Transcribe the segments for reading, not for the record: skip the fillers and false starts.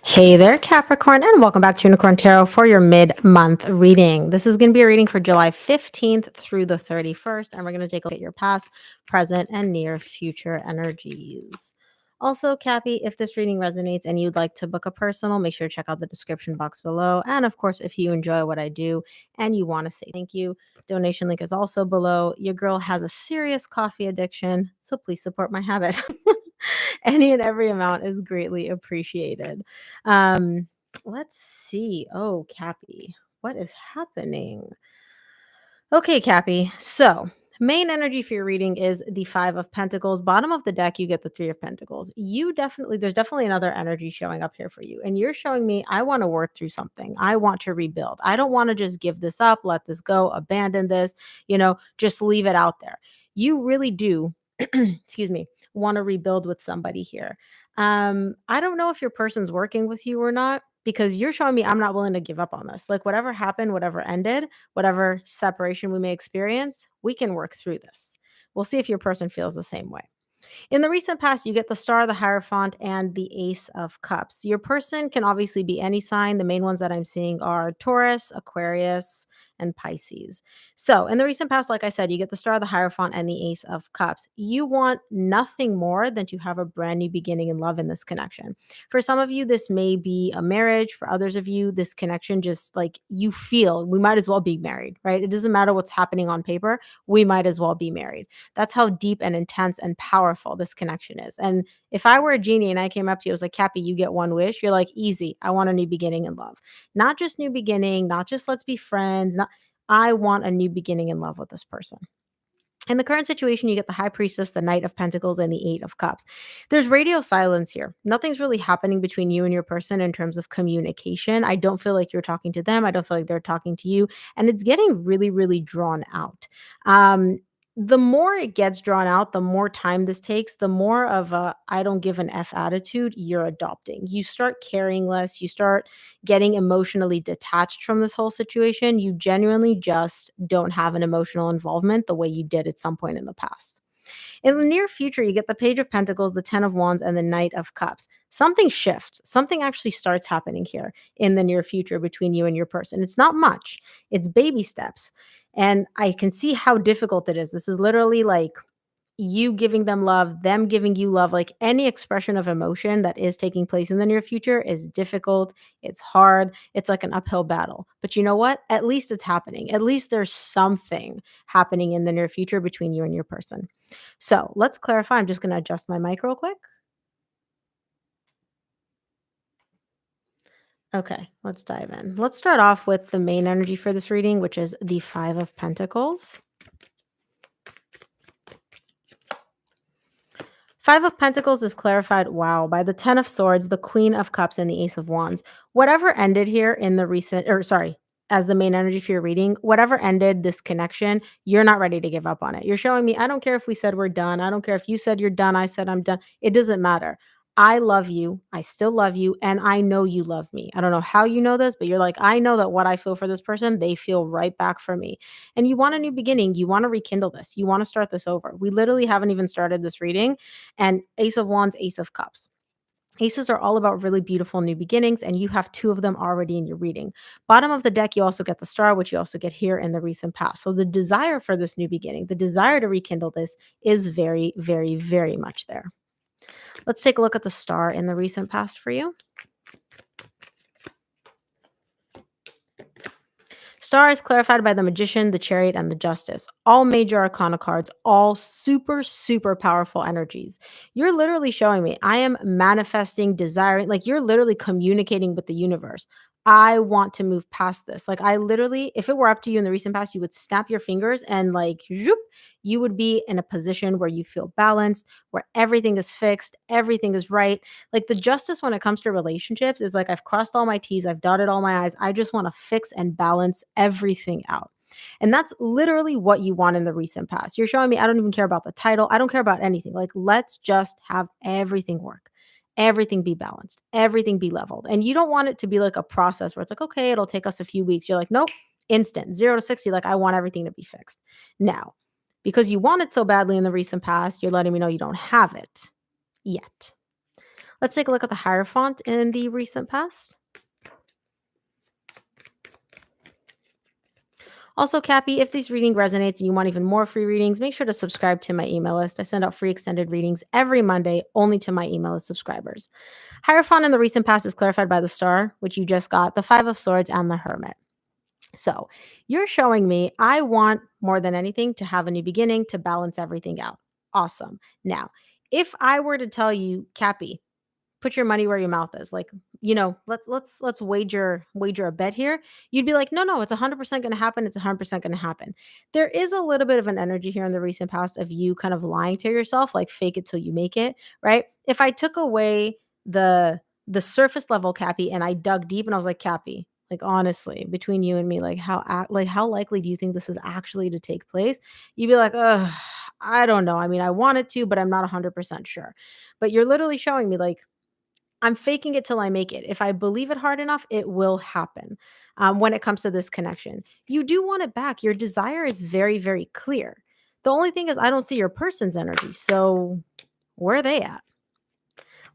Hey there, Capricorn, and welcome back to Unicorn Tarot for your mid-month reading. This is going to be a reading for July 15th through the 31st, and we're going to take a look at your past, present, and near future energies. Also, Cappy, if this reading resonates and you'd like to book a personal, make sure to check out the description box below. And of course, if you enjoy what I do and you want to say thank you, donation link is also below. Your girl has a serious coffee addiction, so please support my habit. Any and every amount is greatly appreciated. Um, let's see. Oh, Cappy, what is happening? Okay, Cappy. So, main energy for your reading is the Five of Pentacles. Bottom of the deck, you get the Three of Pentacles. There's definitely another energy showing up here for you. And you're showing me, I want to work through something. I want to rebuild. I don't want to just give this up, let this go, abandon this, just leave it out there. You really do, excuse me, want to rebuild with somebody here. I don't know if your person's working with you or not because you're showing me I'm not willing to give up on this. Like, whatever happened, whatever ended, whatever separation we may experience, we can work through this. We'll see if your person feels the same way. In the recent past, you get the Star, the Hierophant, and the Ace of Cups. Your person can obviously be any sign. The main ones that I'm seeing are Taurus, Aquarius, and Pisces. So, in the recent past, like I said, you get the Star, the Hierophant, and the Ace of Cups. You want nothing more than to have a brand new beginning in love in this connection. For some of you, this may be a marriage. For others of you, this connection just like you feel we might as well be married, right? It doesn't matter what's happening on paper. We might as well be married. That's how deep and intense and powerful this connection is. And if I were a genie and I came up to you, I was like, Cappy, you get one wish. You're like, easy. I want a new beginning in love. Not just new beginning, not just let's be friends. Not I want a new beginning in love with this person. In the current situation, you get the High Priestess, the Knight of Pentacles, and the Eight of Cups. There's radio silence here. Nothing's really happening between you and your person in terms of communication. I don't feel like you're talking to them. I don't feel like they're talking to you. And it's getting really, really drawn out. Um, the more it gets drawn out, the more time this takes, the more of a I don't give an F attitude you're adopting. You start caring less. You start getting emotionally detached from this whole situation. You genuinely just don't have an emotional involvement the way you did at some point in the past. In the near future, you get the Page of Pentacles, the Ten of Wands, and the Knight of Cups. Something shifts. Something actually starts happening here in the near future between you and your person. It's not much, it's baby steps. And I can see how difficult it is. This is literally like you giving them love, them giving you love, like any expression of emotion that is taking place in the near future is difficult. It's hard. It's like an uphill battle. But you know what? At least it's happening. At least there's something happening in the near future between you and your person. So let's clarify. I'm just going to adjust my mic real quick. Okay, let's dive in. Let's start off with the main energy for this reading, which is the Five of Pentacles. Five of Pentacles is clarified, wow, by the Ten of Swords, the Queen of Cups, and the Ace of Wands. Whatever ended here in the recent, or sorry, as the main energy for your reading, whatever ended this connection, you're not ready to give up on it. You're showing me, I don't care if we said we're done. I don't care if you said you're done. I said I'm done. It doesn't matter. I love you. I still love you. And I know you love me. I don't know how you know this, but you're like, I know that what I feel for this person, they feel right back for me. And you want a new beginning. You want to rekindle this. You want to start this over. We literally haven't even started this reading. And Ace of Wands, Ace of Cups. Aces are all about really beautiful new beginnings, and you have two of them already in your reading. Bottom of the deck, you also get the Star, which you also get here in the recent past. So the desire for this new beginning, the desire to rekindle this is very, very, very much there. Let's take a look at the Star in the recent past for you. Star is clarified by the Magician, the Chariot, and the Justice. All major arcana cards, all super, super powerful energies. You're literally showing me I am manifesting, desiring, like you're literally communicating with the universe. I want to move past this. Like I literally, if it were up to you in the recent past, you would snap your fingers and like zoop, you would be in a position where you feel balanced, where everything is fixed, everything is right. Like the justice when it comes to relationships is like I've crossed all my T's, I've dotted all my I's. I just want to fix and balance everything out. And that's literally what you want in the recent past. You're showing me I don't even care about the title. I don't care about anything. Like let's just have everything work. Everything be balanced, everything be leveled. And you don't want it to be like a process where it's like, okay, it'll take us a few weeks. You're like, nope, instant, 0 to 60. Like, I want everything to be fixed. Now, because you want it so badly in the recent past, you're letting me know you don't have it yet. Let's take a look at the Hierophant in the recent past. Also, Cappy, if this reading resonates and you want even more free readings, make sure to subscribe to my email list. I send out free extended readings every Monday only to my email list subscribers. Hierophant in the recent past is clarified by the star, which you just got, the Five of Swords, and the Hermit. So you're showing me I want more than anything to have a new beginning to balance everything out. Awesome. Now, if I were to tell you, Cappy, put your money where your mouth is. Like, let's wager a bet here. You'd be like, no, it's 100% going to happen. It's 100% going to happen. There is a little bit of an energy here in the recent past of you kind of lying to yourself, like fake it till you make it, right? If I took away the surface level, Cappy, and I dug deep and I was like, Cappy, like honestly, between you and me, like how likely do you think this is actually to take place? You'd be like, I don't know. I mean, I want it to, but I'm not 100% sure. But you're literally showing me like I'm faking it till I make it. If I believe it hard enough, it will happen. When it comes to this connection, you do want it back. Your desire is very, very clear. The only thing is, I don't see your person's energy. So, where are they at?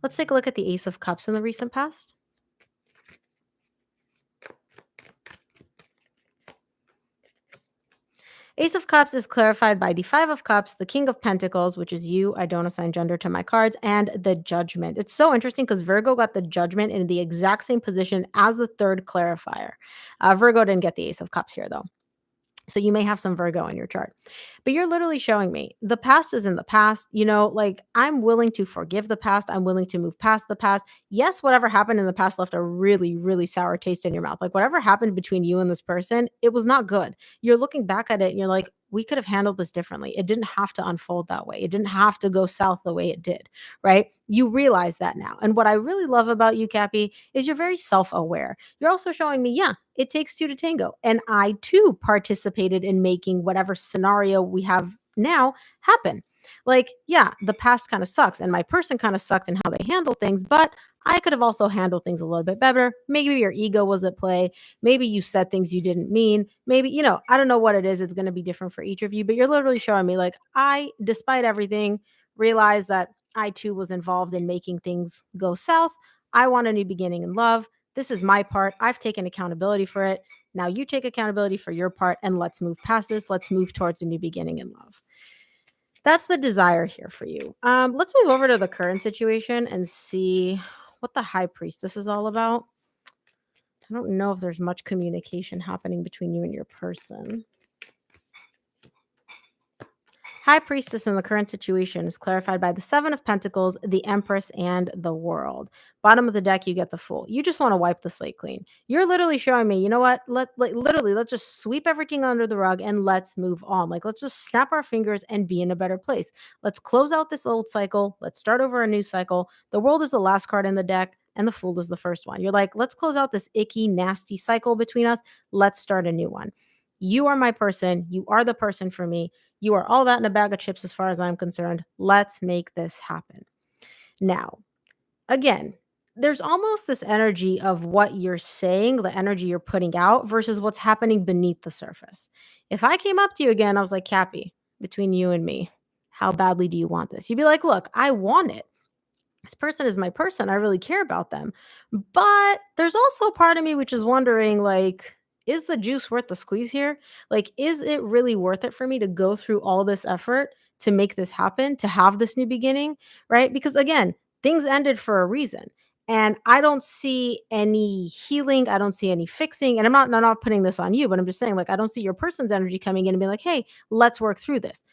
Let's take a look at the Ace of Cups in the recent past. Ace of Cups is clarified by the Five of Cups, the King of Pentacles, which is you. I don't assign gender to my cards, and the Judgment. It's so interesting because Virgo got the Judgment in the exact same position as the third clarifier. Virgo didn't get the Ace of Cups here, though. So you may have some Virgo in your chart. But you're literally showing me the past is in the past. Like I'm willing to forgive the past. I'm willing to move past the past. Yes, whatever happened in the past left a really, really sour taste in your mouth. Like whatever happened between you and this person, it was not good. You're looking back at it and you're like, we could have handled this differently. It didn't have to unfold that way. It didn't have to go south the way it did, right? You realize that now. And what I really love about you, Cappy, is you're very self aware. You're also showing me, yeah, it takes two to tango. And I too participated in making whatever scenario we have now happen. Like, yeah, the past kind of sucks and my person kind of sucked in how they handle things, but I could have also handled things a little bit better. Maybe your ego was at play. Maybe you said things you didn't mean. Maybe, I don't know what it is. It's going to be different for each of you, but you're literally showing me like, I, despite everything, realized that I too was involved in making things go south. I want a new beginning in love. This is my part. I've taken accountability for it. Now you take accountability for your part and let's move past this. Let's move towards a new beginning in love. That's the desire here for you. Let's move over to the current situation and see what the High Priestess is all about. I don't know if there's much communication happening between you and your person. High Priestess in the current situation is clarified by the Seven of Pentacles, the Empress, and the World. Bottom of the deck, you get the Fool. You just want to wipe the slate clean. You're literally showing me, you know what? Let's just sweep everything under the rug and let's move on. Like, let's just snap our fingers and be in a better place. Let's close out this old cycle. Let's start over a new cycle. The World is the last card in the deck, and the Fool is the first one. You're like, let's close out this icky, nasty cycle between us. Let's start a new one. You are my person. You are the person for me. You are all that in a bag of chips as far as I'm concerned. Let's make this happen. Now, again, there's almost this energy of what you're saying, the energy you're putting out versus what's happening beneath the surface. If I came up to you again, I was like, Cappy, between you and me, how badly do you want this? You'd be like, look, I want it. This person is my person. I really care about them. But there's also a part of me which is wondering, like, is the juice worth the squeeze here? Like, is it really worth it for me to go through all this effort to make this happen, to have this new beginning? Right? Because again, things ended for a reason. And I don't see any healing. I don't see any fixing. And I'm not putting this on you, but I'm just saying, like, I don't see your person's energy coming in and being like, hey, let's work through this.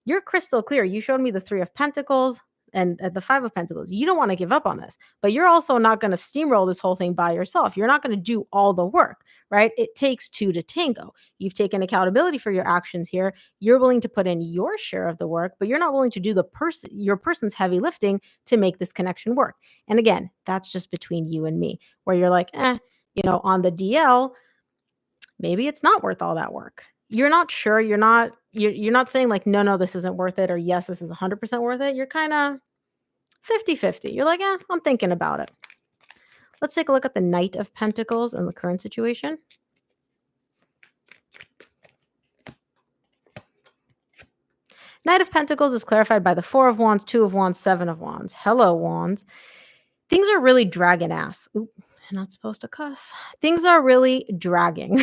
You're crystal clear. You showed me the Three of Pentacles and the Five of Pentacles. You don't want to give up on this, but you're also not going to steamroll this whole thing by yourself. You're not going to do all the work, right? It takes two to tango. You've taken accountability for your actions here. You're willing to put in your share of the work, but you're not willing to do your person's heavy lifting to make this connection work. And again, that's just between you and me, where you're like, on the DL, maybe it's not worth all that work. You're not sure. You're not saying like, no, this isn't worth it, or yes, this is 100% worth it. You're kind of 50-50. You're like, I'm thinking about it. Let's take a look at the Knight of Pentacles and the current situation. Knight of Pentacles is clarified by the Four of Wands, Two of Wands, Seven of Wands. Hello, Wands. Things are really dragging ass. Oop, I'm not supposed to cuss. Things are really dragging.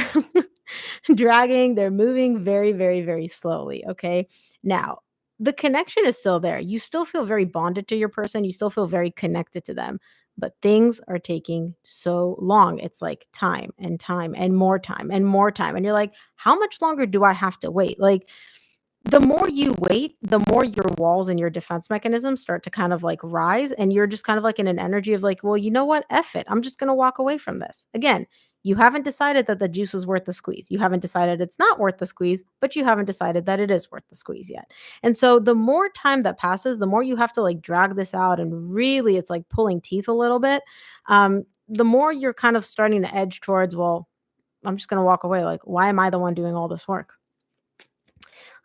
Dragging, they're moving very, very, very slowly, okay? Now, the connection is still there. You still feel very bonded to your person, you still feel very connected to them, but things are taking so long. It's like time and more time and more time, and you're like, "How much longer do I have to wait?" Like, the more you wait, the more your walls and your defense mechanisms start to kind of like rise. And you're just kind of like in an energy of like, well, you know what? F it. I'm just going to walk away from this. Again, you haven't decided that the juice is worth the squeeze. You haven't decided it's not worth the squeeze, but you haven't decided that it is worth the squeeze yet. And so the more time that passes, the more you have to like drag this out. And really, it's like pulling teeth a little bit. The more you're kind of starting to edge towards, well, I'm just going to walk away. Like, why am I the one doing all this work?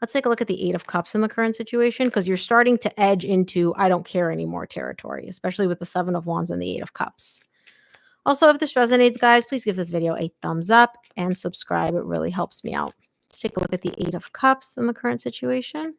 Let's take a look at the 8 of Cups in the current situation because you're starting to edge into I don't care anymore territory, especially with the 7 of Wands and the 8 of Cups. Also, if this resonates, guys, please give this video a thumbs up and subscribe. It really helps me out. Let's take a look at the 8 of Cups in the current situation.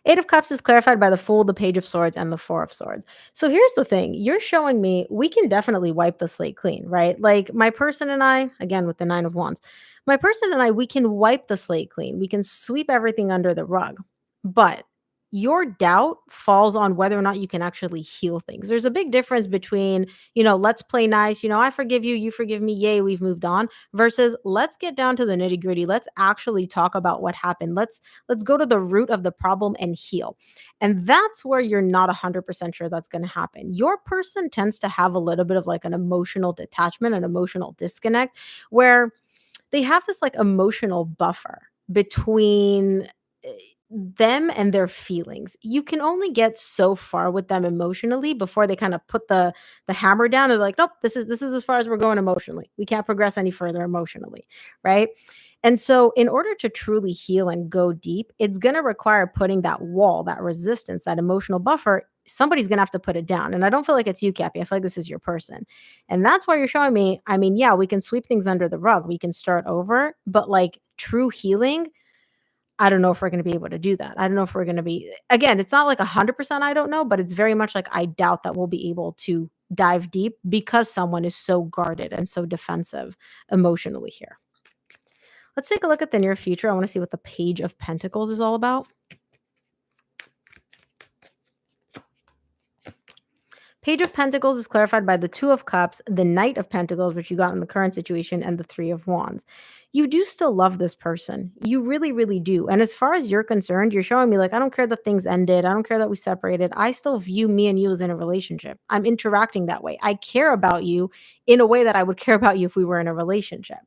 8 of Cups is clarified by the Fool, the Page of Swords, and the 4 of Swords. So here's the thing. You're showing me we can definitely wipe the slate clean, right? Like my person and I, again with the 9 of Wands, my person and I, we can wipe the slate clean. We can sweep everything under the rug. But your doubt falls on whether or not you can actually heal things. There's a big difference between, let's play nice, I forgive you, you forgive me, yay, we've moved on, versus let's get down to the nitty-gritty. Let's actually talk about what happened. Let's go to the root of the problem and heal. And that's where you're not 100% sure that's going to happen. Your person tends to have a little bit of like an emotional detachment, an emotional disconnect, where they have this like emotional buffer between them and their feelings. You can only get so far with them emotionally before they kind of put the hammer down and like, nope, this is as far as we're going emotionally. We can't progress any further emotionally, right? And so in order to truly heal and go deep, it's going to require putting that wall, that resistance, that emotional buffer. Somebody's going to have to put it down. And I don't feel like it's you, Cappy. I feel like this is your person. And that's why you're showing me, I mean, yeah, we can sweep things under the rug. We can start over, but like true healing, I don't know if we're going to be able to do that. I don't know if we're going to be, again, it's not like 100% I don't know, but it's very much like I doubt that we'll be able to dive deep because someone is so guarded and so defensive emotionally here. Let's take a look at the near future. I want to see what the Page of Pentacles is all about. Page of Pentacles is clarified by the 2 of Cups, the Knight of Pentacles, which you got in the current situation, and the 3 of Wands. You do still love this person. You really, really do. And as far as you're concerned, you're showing me like, I don't care that things ended. I don't care that we separated. I still view me and you as in a relationship. I'm interacting that way. I care about you in a way that I would care about you if we were in a relationship.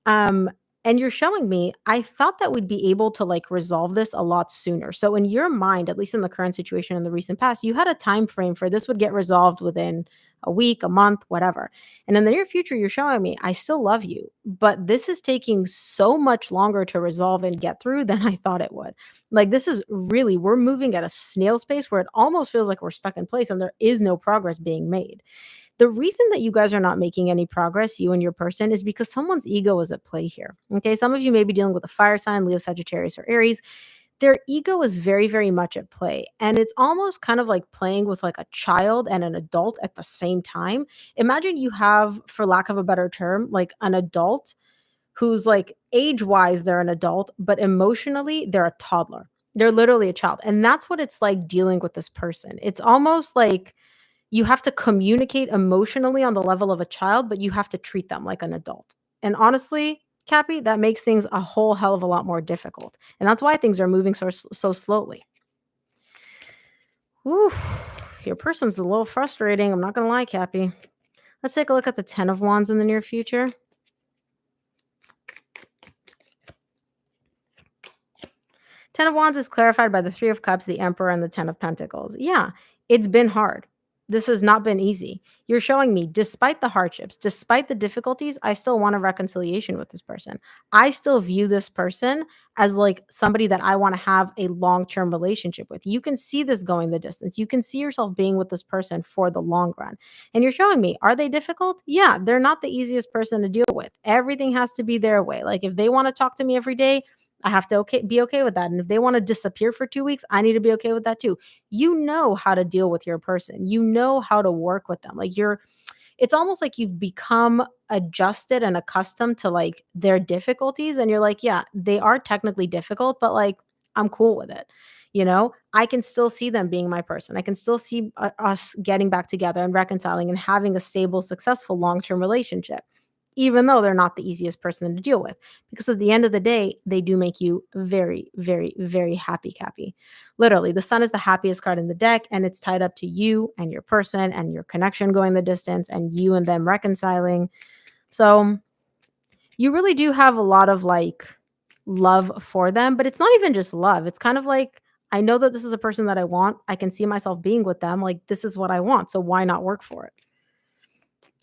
Um, and you're showing me, I thought that we'd be able to like resolve this a lot sooner. So in your mind, at least in the current situation in the recent past, you had a time frame for this would get resolved within a week, a month, whatever. And in the near future, you're showing me, I still love you, but this is taking so much longer to resolve and get through than I thought it would. Like this is really, we're moving at a snail's pace where it almost feels like we're stuck in place and there is no progress being made. The reason that you guys are not making any progress, you and your person, is because someone's ego is at play here. Okay. Some of you may be dealing with a fire sign, Leo, Sagittarius, or Aries. Their ego is very, very much at play. And it's almost kind of like playing with like a child and an adult at the same time. Imagine you have, for lack of a better term, like an adult who's like age wise, they're an adult, but emotionally, they're a toddler. They're literally a child. And that's what it's like dealing with this person. It's almost like, you have to communicate emotionally on the level of a child, but you have to treat them like an adult. And honestly, Cappy, that makes things a whole hell of a lot more difficult. And that's why things are moving so slowly. Oof, your person's a little frustrating. I'm not going to lie, Cappy. Let's take a look at the 10 of Wands in the near future. 10 of Wands is clarified by the 3 of Cups, the Emperor, and the 10 of Pentacles. Yeah, it's been hard. This has not been easy. You're showing me, despite the hardships, despite the difficulties, I still want a reconciliation with this person. I still view this person as like somebody that I want to have a long-term relationship with. You can see this going the distance. You can see yourself being with this person for the long run. And you're showing me, are they difficult? Yeah, they're not the easiest person to deal with. Everything has to be their way. Like if they want to talk to me every day, I have to be okay with that. And if they want to disappear for 2 weeks, I need to be okay with that too. You know how to deal with your person. You know how to work with them. Like it's almost like you've become adjusted and accustomed to like their difficulties. And you're like, yeah, they are technically difficult, but like I'm cool with it. I can still see them being my person. I can still see us getting back together and reconciling and having a stable, successful long term relationship, even though they're not the easiest person to deal with. Because at the end of the day, they do make you very, very, very happy, Cappy. Literally, the sun is the happiest card in the deck, and it's tied up to you and your person and your connection going the distance and you and them reconciling. So you really do have a lot of like love for them, but it's not even just love. It's kind of like, I know that this is a person that I want. I can see myself being with them. Like, this is what I want. So why not work for it?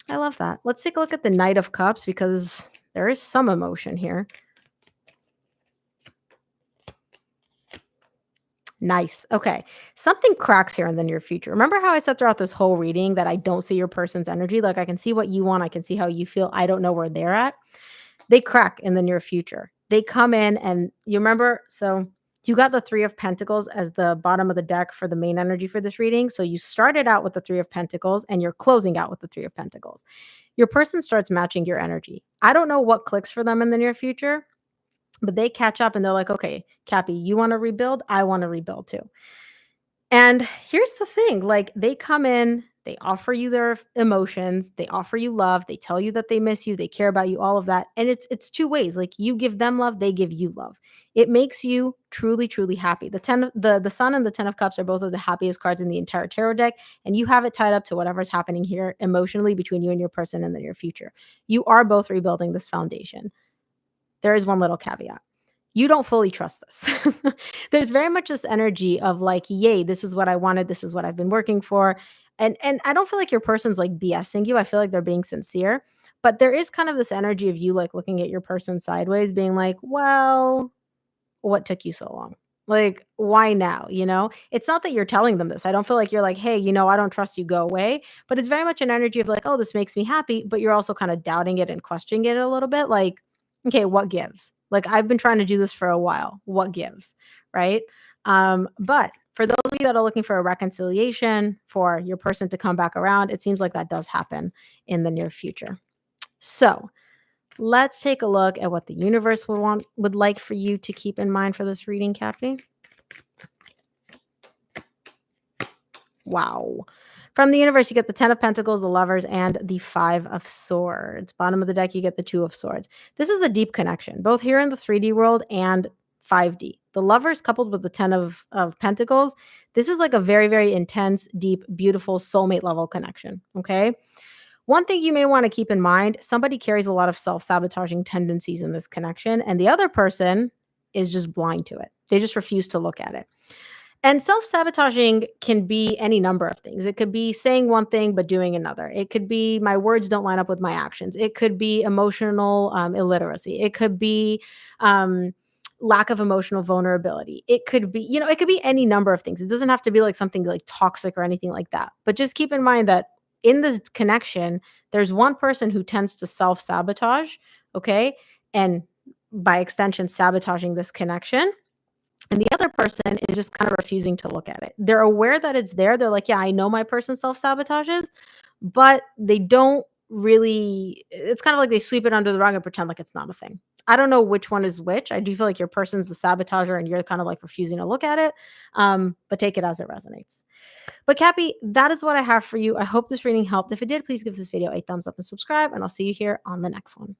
I love that. Let's take a look at the Knight of Cups because there is some emotion here. Nice. Okay. Something cracks here in the near future. Remember how I said throughout this whole reading that I don't see your person's energy? Like, I can see what you want, I can see how you feel. I don't know where they're at. They crack in the near future. They come in, and you remember, so you got the 3 of Pentacles as the bottom of the deck for the main energy for this reading. So you started out with the 3 of Pentacles and you're closing out with the 3 of Pentacles. Your person starts matching your energy. I don't know what clicks for them in the near future, but they catch up and they're like, okay, Cappy, you want to rebuild? I want to rebuild too. And here's the thing, like, they come in, they offer you their emotions, they offer you love, they tell you that they miss you, they care about you, all of that. And it's two ways. Like, you give them love, they give you love. It makes you truly, truly happy. The sun and the 10 of cups are both of the happiest cards in the entire tarot deck, and you have it tied up to whatever's happening here emotionally between you and your person in the near future. You are both rebuilding this foundation. There is one little caveat. You don't fully trust this. There's very much this energy of like, yay, this is what I wanted, this is what I've been working for. And I don't feel like your person's like BSing you. I feel like they're being sincere. But there is kind of this energy of you like looking at your person sideways, being like, well, what took you so long? Like, why now? It's not that you're telling them this. I don't feel like you're like, hey, I don't trust you, go away. But it's very much an energy of like, oh, this makes me happy. But you're also kind of doubting it and questioning it a little bit. Like, okay, what gives? Like, I've been trying to do this for a while. What gives? Right. But for those of you that are looking for a reconciliation, for your person to come back around, it seems like that does happen in the near future. So let's take a look at what the universe would like for you to keep in mind for this reading, Cappy. Wow. From the universe, you get the 10 of Pentacles, the Lovers, and the 5 of Swords. Bottom of the deck, you get the 2 of Swords. This is a deep connection, both here in the 3D world and 5D. The Lovers coupled with the 10 of Pentacles, this is like a very, very intense, deep, beautiful soulmate level connection, okay? One thing you may want to keep in mind, somebody carries a lot of self-sabotaging tendencies in this connection, and the other person is just blind to it. They just refuse to look at it. And self-sabotaging can be any number of things. It could be saying one thing but doing another. It could be my words don't line up with my actions. It could be emotional illiteracy. It could be lack of emotional vulnerability. It could be, it could be any number of things. It doesn't have to be like something like toxic or anything like that. But just keep in mind that in this connection, there's one person who tends to self-sabotage, okay? And by extension, sabotaging this connection. And the other person is just kind of refusing to look at it. They're aware that it's there. They're like, yeah, I know my person self-sabotages, but they don't really, it's kind of like they sweep it under the rug and pretend like it's not a thing. I don't know which one is which. I do feel like your person's the sabotager and you're kind of like refusing to look at it. But take it as it resonates. But Cappy, that is what I have for you. I hope this reading helped. If it did, please give this video a thumbs up and subscribe, and I'll see you here on the next one.